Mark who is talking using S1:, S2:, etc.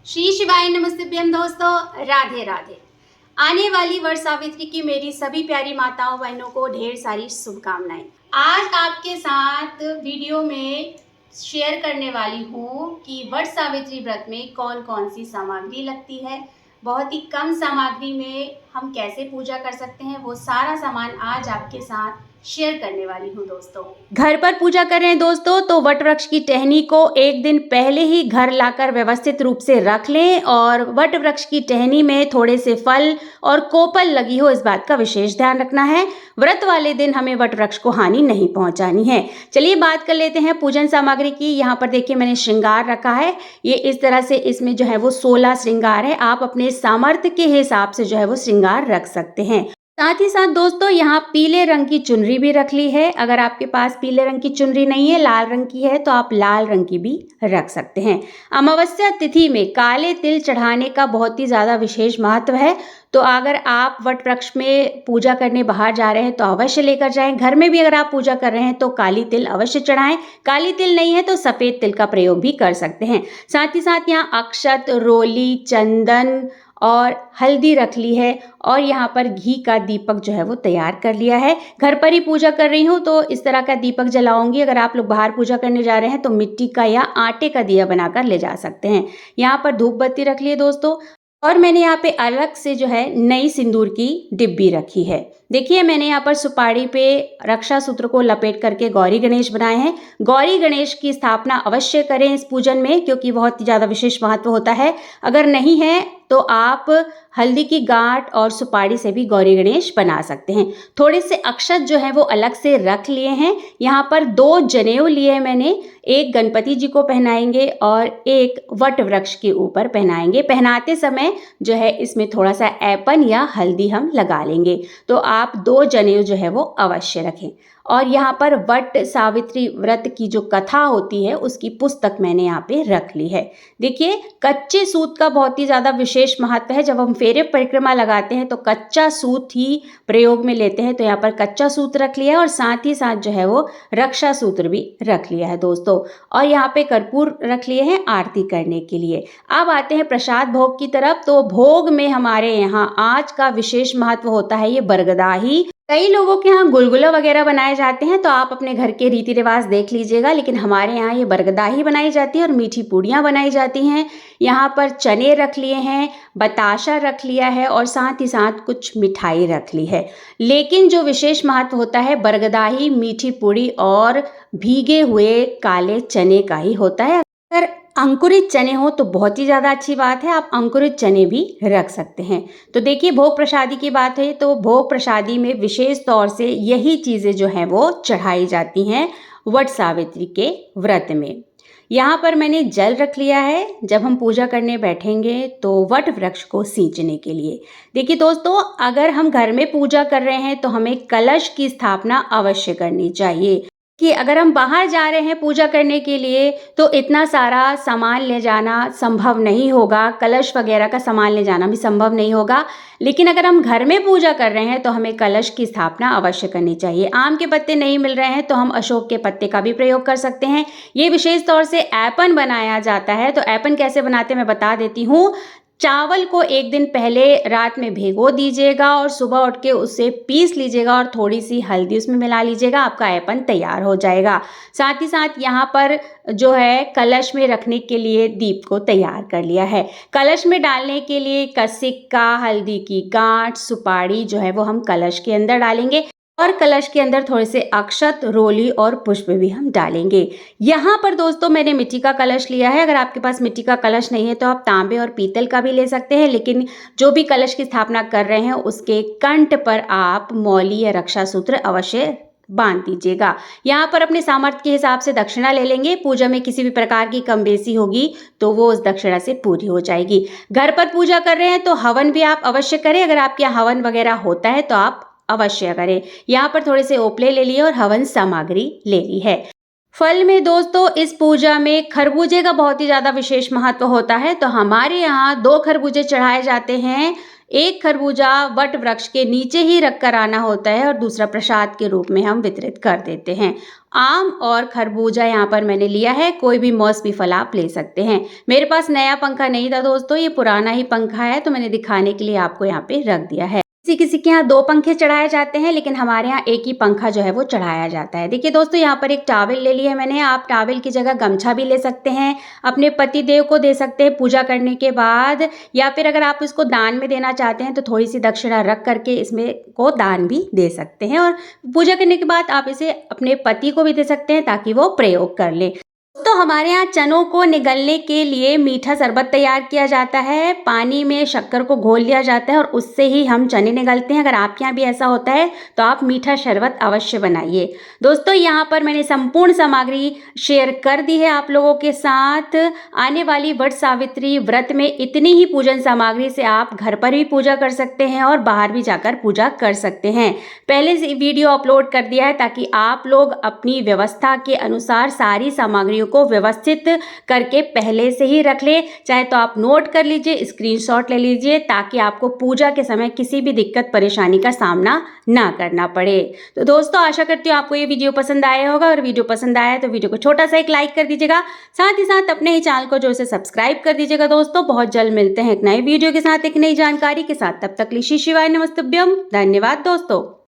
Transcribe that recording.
S1: श्री शिवाय नमस्तुभ्यम दोस्तों, राधे राधे। आने वाली वट सावित्री की मेरी सभी प्यारी माताओं बहनों को ढेर सारी शुभकामनाएं। आज आपके साथ वीडियो में शेयर करने वाली हूँ कि वट सावित्री व्रत में कौन कौन सी सामग्री लगती है। बहुत ही कम सामग्री में हम कैसे पूजा कर सकते हैं, वो सारा सामान आज आपके साथ शेयर करने वाली हूँ दोस्तों। घर पर पूजा कर रहे हैं दोस्तों, तो वट वृक्ष की टहनी को एक दिन पहले ही घर लाकर व्यवस्थित रूप से रख लें और वट वृक्ष की टहनी में थोड़े से फल और कोपल लगी हो, इस बात का विशेष ध्यान रखना है। व्रत वाले दिन हमें वट वृक्ष को हानि नहीं पहुंचानी है। चलिए बात कर लेते हैं पूजन सामग्री की। यहाँ पर देखिए मैंने श्रृंगार रखा है। ये इस तरह से इसमें जो है वो 16 श्रृंगार है। आप अपने सामर्थ्य के हिसाब से जो है वो श्रृंगार रख सकते हैं। साथ ही साथ दोस्तों यहाँ पीले रंग की चुनरी भी रख ली है। अगर आपके पास पीले रंग की चुनरी नहीं है, लाल रंग की है, तो आप लाल रंग की भी रख सकते हैं। अमावस्या तिथि में काले तिल चढ़ाने का बहुत ही ज़्यादा विशेष महत्व है। तो अगर आप वट वृक्ष में पूजा करने बाहर जा रहे हैं तो अवश्य लेकर जाएं। घर में भी अगर आप पूजा कर रहे हैं तो काली तिल अवश्य चढ़ाएं। काली तिल नहीं है तो सफ़ेद तिल का प्रयोग भी कर सकते हैं। साथ ही साथ यहाँ अक्षत, रोली, चंदन और हल्दी रख ली है और यहाँ पर घी का दीपक जो है वो तैयार कर लिया है। घर पर ही पूजा कर रही हूँ तो इस तरह का दीपक जलाऊंगी। अगर आप लोग बाहर पूजा करने जा रहे हैं तो मिट्टी का या आटे का दिया बनाकर ले जा सकते हैं। यहाँ पर धूप बत्ती रख लिए दोस्तों और मैंने यहाँ पे अलग से जो है नई सिंदूर की डिब्बी रखी है। देखिए मैंने यहाँ पर सुपारी पे रक्षा सूत्र को लपेट करके गौरी गणेश बनाए हैं। गौरी गणेश की स्थापना अवश्य करें इस पूजन में, क्योंकि बहुत ही ज़्यादा विशेष महत्व होता है। अगर नहीं है तो आप हल्दी की गांठ और सुपारी से भी गौरी गणेश बना सकते हैं। थोड़े से अक्षत जो है वो अलग से रख लिए हैं। यहाँ पर 2 जनेऊ लिए हैं मैंने। एक गणपति जी को पहनाएंगे और एक वट वृक्ष के ऊपर पहनाएंगे। पहनाते समय जो है इसमें थोड़ा सा ऐपन या हल्दी हम लगा लेंगे। तो आप 2 जनेऊ जो है वो अवश्य रखें। और यहाँ पर वट सावित्री व्रत की जो कथा होती है उसकी पुस्तक मैंने यहाँ पे रख ली है। देखिए कच्चे सूत का बहुत ही ज़्यादा विशेष महत्व है। जब हम फेरे परिक्रमा लगाते हैं तो कच्चा सूत ही प्रयोग में लेते हैं। तो यहाँ पर कच्चा सूत रख लिया है और साथ ही साथ जो है वो रक्षा सूत्र भी रख लिया है दोस्तों। और यहाँ पे कर्पूर रख लिए हैं आरती करने के लिए। अब आते हैं प्रसाद भोग की तरफ। तो भोग में हमारे यहाँ आज का विशेष महत्व होता है ये बरगदाही। कई लोगों के यहाँ गुलगुला वगैरह बनाए जाते हैं, तो आप अपने घर के रीति रिवाज देख लीजिएगा, लेकिन हमारे यहाँ ये बरगदाही बनाई जाती है और मीठी पूड़ियाँ बनाई जाती हैं। यहाँ पर चने रख लिए हैं, बताशा रख लिया है और साथ ही साथ कुछ मिठाई रख ली है। लेकिन जो विशेष महत्व होता है बरगदाही, मीठी पूड़ी और भीगे हुए काले चने का ही होता है। अगर अंकुरित चने हो तो बहुत ही ज़्यादा अच्छी बात है, आप अंकुरित चने भी रख सकते हैं। तो देखिए भोग प्रसादी की बात है तो भोग प्रसादी में विशेष तौर से यही चीज़ें जो हैं वो चढ़ाई जाती हैं वट सावित्री के व्रत में। यहाँ पर मैंने जल रख लिया है। जब हम पूजा करने बैठेंगे तो वट वृक्ष को सींचने के लिए। देखिए दोस्तों अगर हम घर में पूजा कर रहे हैं तो हमें कलश की स्थापना अवश्य करनी चाहिए कि अगर हम बाहर जा रहे हैं पूजा करने के लिए तो इतना सारा सामान ले जाना संभव नहीं होगा। कलश वगैरह का सामान ले जाना भी संभव नहीं होगा। लेकिन अगर हम घर में पूजा कर रहे हैं तो हमें कलश की स्थापना अवश्य करनी चाहिए। आम के पत्ते नहीं मिल रहे हैं तो हम अशोक के पत्ते का भी प्रयोग कर सकते हैं। ये विशेष तौर से ऐपन बनाया जाता है। तो ऐपन कैसे बनाते हैं मैं बता देती हूँ। चावल को एक दिन पहले रात में भिगो दीजिएगा और सुबह उठ के उसे पीस लीजिएगा और थोड़ी सी हल्दी उसमें मिला लीजिएगा, आपका ऐपन तैयार हो जाएगा। साथ ही साथ यहाँ पर जो है कलश में रखने के लिए दीप को तैयार कर लिया है। कलश में डालने के लिए सिक्का, हल्दी की गांठ, सुपारी जो है वो हम कलश के अंदर डालेंगे और कलश के अंदर थोड़े से अक्षत, रोली और पुष्प भी हम डालेंगे। यहाँ पर दोस्तों मैंने मिट्टी का कलश लिया है। अगर आपके पास मिट्टी का कलश नहीं है तो आप तांबे और पीतल का भी ले सकते हैं। लेकिन जो भी कलश की स्थापना कर रहे हैं उसके कंठ पर आप मौली या रक्षा सूत्र अवश्य बांध दीजिएगा। यहाँ पर अपने सामर्थ्य के हिसाब से दक्षिणा ले लेंगे। पूजा में किसी भी प्रकार की कम बेसी होगी तो वो उस दक्षिणा से पूरी हो जाएगी। घर पर पूजा कर रहे हैं तो हवन भी आप अवश्य करें। अगर आपके यहाँ हवन वगैरह होता है तो आप अवश्य करें। यहाँ पर थोड़े से ओपले ले लिए और हवन सामग्री ले ली है। फल में दोस्तों इस पूजा में खरबूजे का बहुत ही ज़्यादा विशेष महत्व होता है। तो हमारे यहाँ 2 खरबूजे चढ़ाए जाते हैं। एक खरबूजा वट वृक्ष के नीचे ही रख कर आना होता है और दूसरा प्रसाद के रूप में हम वितरित कर देते हैं। आम और खरबूजा यहाँ पर मैंने लिया है, कोई भी मौसमी फल आप ले सकते हैं। मेरे पास नया पंखा नहीं था दोस्तों, ये पुराना ही पंखा है, तो मैंने दिखाने के लिए आपको यहाँ पे रख दिया है। किसी किसी के यहाँ 2 पंखे चढ़ाए जाते हैं, लेकिन हमारे यहाँ एक ही पंखा जो है वो चढ़ाया जाता है। देखिए दोस्तों, यहाँ पर एक टॉवल ले लिया है मैंने। आप टॉवल की जगह गमछा भी ले सकते हैं, अपने पति देव को दे सकते हैं पूजा करने के बाद, या फिर अगर आप इसको दान में देना चाहते हैं तो थोड़ी सी दक्षिणा रख करके इसमें को दान भी दे सकते हैं। और पूजा करने के बाद आप इसे अपने पति को भी दे सकते हैं ताकि वो प्रयोग कर ले। तो हमारे यहाँ चनों को निगलने के लिए मीठा शरबत तैयार किया जाता है। पानी में शक्कर को घोल लिया जाता है और उससे ही हम चने निगलते हैं। अगर आपके यहाँ भी ऐसा होता है तो आप मीठा शरबत अवश्य बनाइए। दोस्तों, यहाँ पर मैंने संपूर्ण सामग्री शेयर कर दी है आप लोगों के साथ। आने वाली वट सावित्री व्रत में इतनी ही पूजन सामग्री से आप घर पर भी पूजा कर सकते हैं और बाहर भी जाकर पूजा कर सकते हैं। पहले से वीडियो अपलोड कर दिया है ताकि आप लोग अपनी व्यवस्था के अनुसार सारी सामग्रियों को व्यवस्थित करके पहले से ही रख ले। चाहे तो आप नोट कर लीजिए, स्क्रीनशॉट ले लीजिए, ताकि आपको पूजा के समय किसी भी दिक्कत परेशानी का सामना ना करना पड़े। तो दोस्तों, आशा करती हूँ आपको ये वीडियो पसंद आया होगा। और वीडियो पसंद आया तो वीडियो को छोटा सा एक लाइक कर दीजिएगा, साथ ही साथ अपने ही चैनल को जो है सब्सक्राइब कर दीजिएगा। दोस्तों, बहुत जल्द मिलते हैं एक नए वीडियो के साथ, एक नई जानकारी के साथ। तब तक श्री शिवाय नमस्तुभ्यम। धन्यवाद दोस्तों।